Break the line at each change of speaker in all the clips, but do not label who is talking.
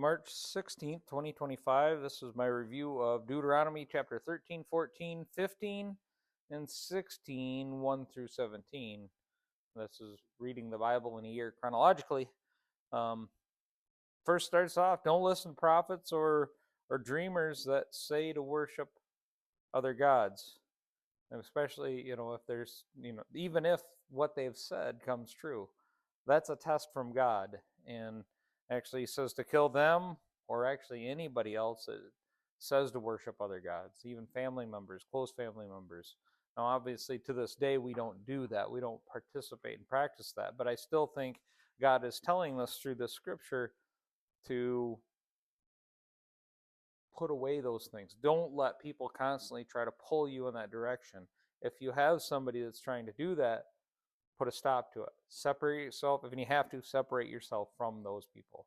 March 16th, 2025. This is my review of Deuteronomy chapter 13, 14, 15, and 16, 1 through 17. This is reading the Bible in a year chronologically. First starts off, don't listen to prophets or dreamers that say to worship other gods. And especially, if there's, even if what they've said comes true. That's a test from God. And actually says to kill them, or actually anybody else that says to worship other gods, even family members, close family members. Now, obviously, to this day, we don't do that. We don't participate and practice that. But I still think God is telling us through this scripture to put away those things. Don't let people constantly try to pull you in that direction. If you have somebody that's trying to do that, put a stop to it. Separate yourself. If you have to, separate yourself from those people.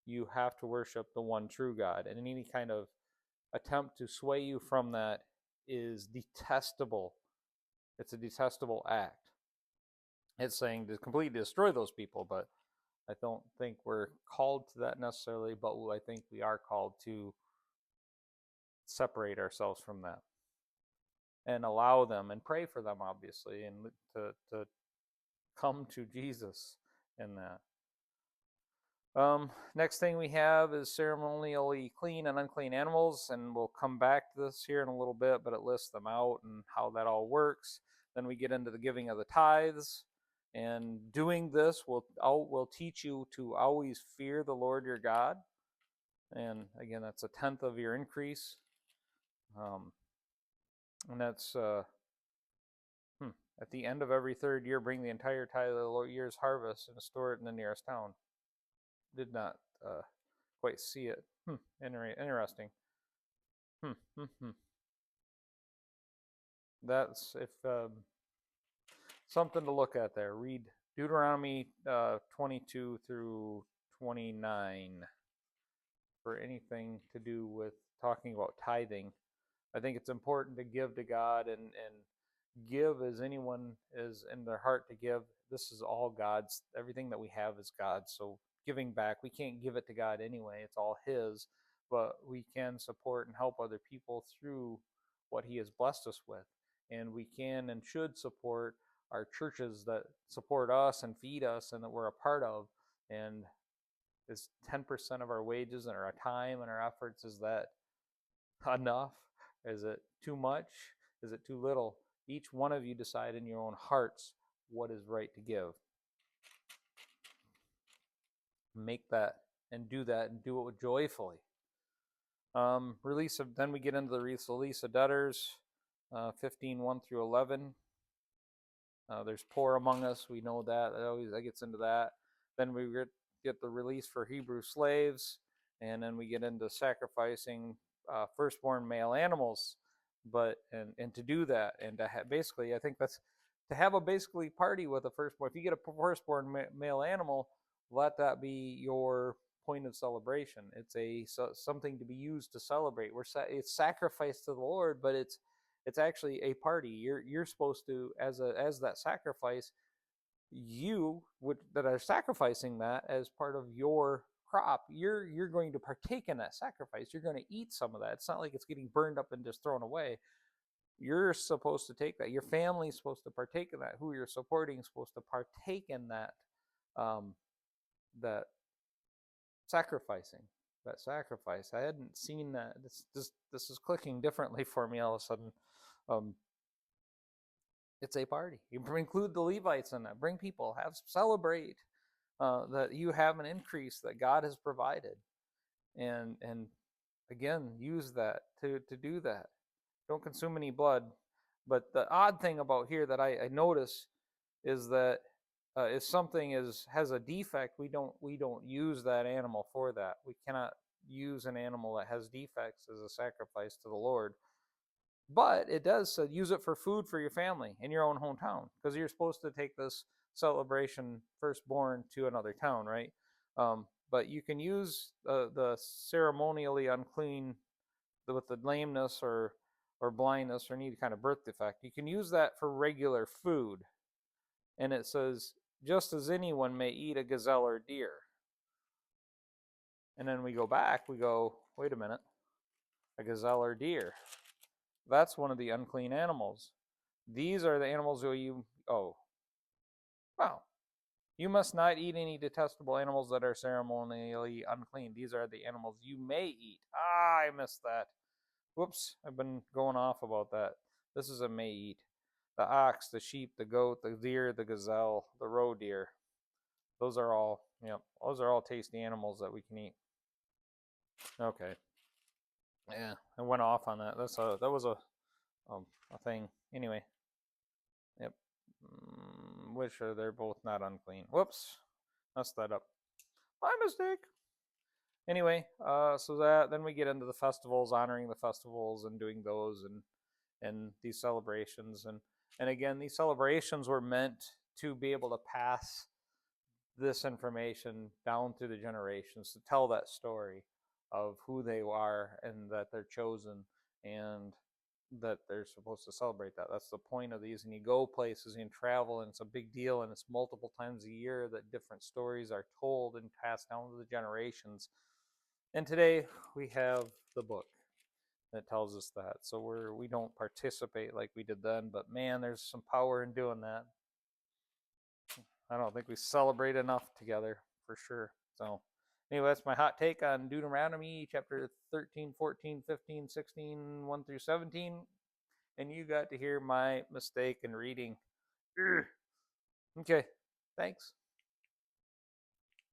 You have to worship the one true God. And any kind of attempt to sway you from that is detestable. It's a detestable act. It's saying to completely destroy those people, but I don't think we're called to that necessarily, but I think we are called to separate ourselves from that and allow them and pray for them, obviously, and to come to Jesus in that. Next thing we have is ceremonially clean and unclean animals, and we'll come back to this here in a little bit, but it lists them out and how that all works. Then we get into the giving of the tithes, and doing this will teach you to always fear the Lord your God. And again, that's a tenth of your increase. And that's at the end of every third year, bring the entire tithe of the year's harvest and store it in the nearest town. Did not quite see it. Interesting. That's if something to look at there. Read Deuteronomy 22 through 29 for anything to do with talking about tithing. I think it's important to give to God and give as anyone is in their heart to give. This is all God's. Everything that we have is God's. So giving back, we can't give it to God anyway. It's all His. But we can support and help other people through what He has blessed us with. And we can and should support our churches that support us and feed us and that we're a part of. And is 10% of our wages and our time and our efforts, is that enough? Is it too much? Is it too little? Each one of you decide in your own hearts what is right to give. Make that and do it with joyfully. Then we get into the release of debtors, 15, 1 through 11. There's poor among us. We know that. That gets into that. Then we get the release for Hebrew slaves, and then we get into sacrificing firstborn male animals. But and to do that and to basically, I think that's to have a basically party with a firstborn. If you get a firstborn male animal, let that be your point of celebration. It's something to be used to celebrate. It's sacrifice to the Lord, but it's actually a party. You're supposed to, as that sacrifice, you that are sacrificing that as part of your crop, you're going to partake in that sacrifice. You're going to eat some of that. It's not like it's getting burned up and just thrown away. You're supposed to take that. Your family's supposed to partake in that. Who you're supporting is supposed to partake in that that sacrificing. That sacrifice. I hadn't seen that. This is clicking differently for me all of a sudden. It's a party. You include the Levites in that. Bring people. Celebrate that you have an increase that God has provided, and again, use that to do that. Don't consume any blood. But the odd thing about here that I notice is that if something has a defect, we don't use that animal for that. We cannot use an animal that has defects as a sacrifice to the Lord. But it does use it for food for your family in your own hometown, because you're supposed to take this celebration firstborn to another town, right? But you can use the ceremonially unclean with the lameness or blindness or any kind of birth defect. You can use that for regular food. And it says, just as anyone may eat a gazelle or deer. And then we go back, we go, wait a minute, a gazelle or deer. That's one of the unclean animals. These are the animals who you, oh, wow. You must not eat any detestable animals that are ceremonially unclean. These are the animals you may eat. Ah, I missed that. Whoops, I've been going off about that. This is a may eat. The ox, the sheep, the goat, the deer, the gazelle, the roe deer. Those are all, yep, those are all tasty animals that we can eat. Okay. Yeah, I went off on that. That was a thing. Anyway, yep. Which are they're both not unclean. Whoops, messed that up. My mistake. Anyway, so that then we get into the festivals, honoring the festivals and doing those and these celebrations and again these celebrations were meant to be able to pass this information down through the generations to tell that story of who they are and that they're chosen and that they're supposed to celebrate that. That's the point of these. And you go places and travel, and it's a big deal, and it's multiple times a year that different stories are told and passed down to the generations. And today we have the book that tells us that. So we don't participate like we did then, but man, there's some power in doing that. I don't think we celebrate enough together for sure. So anyway, that's my hot take on Deuteronomy chapter 13, 14, 15, 16, 1 through 17. And you got to hear my mistake in reading. Okay, thanks.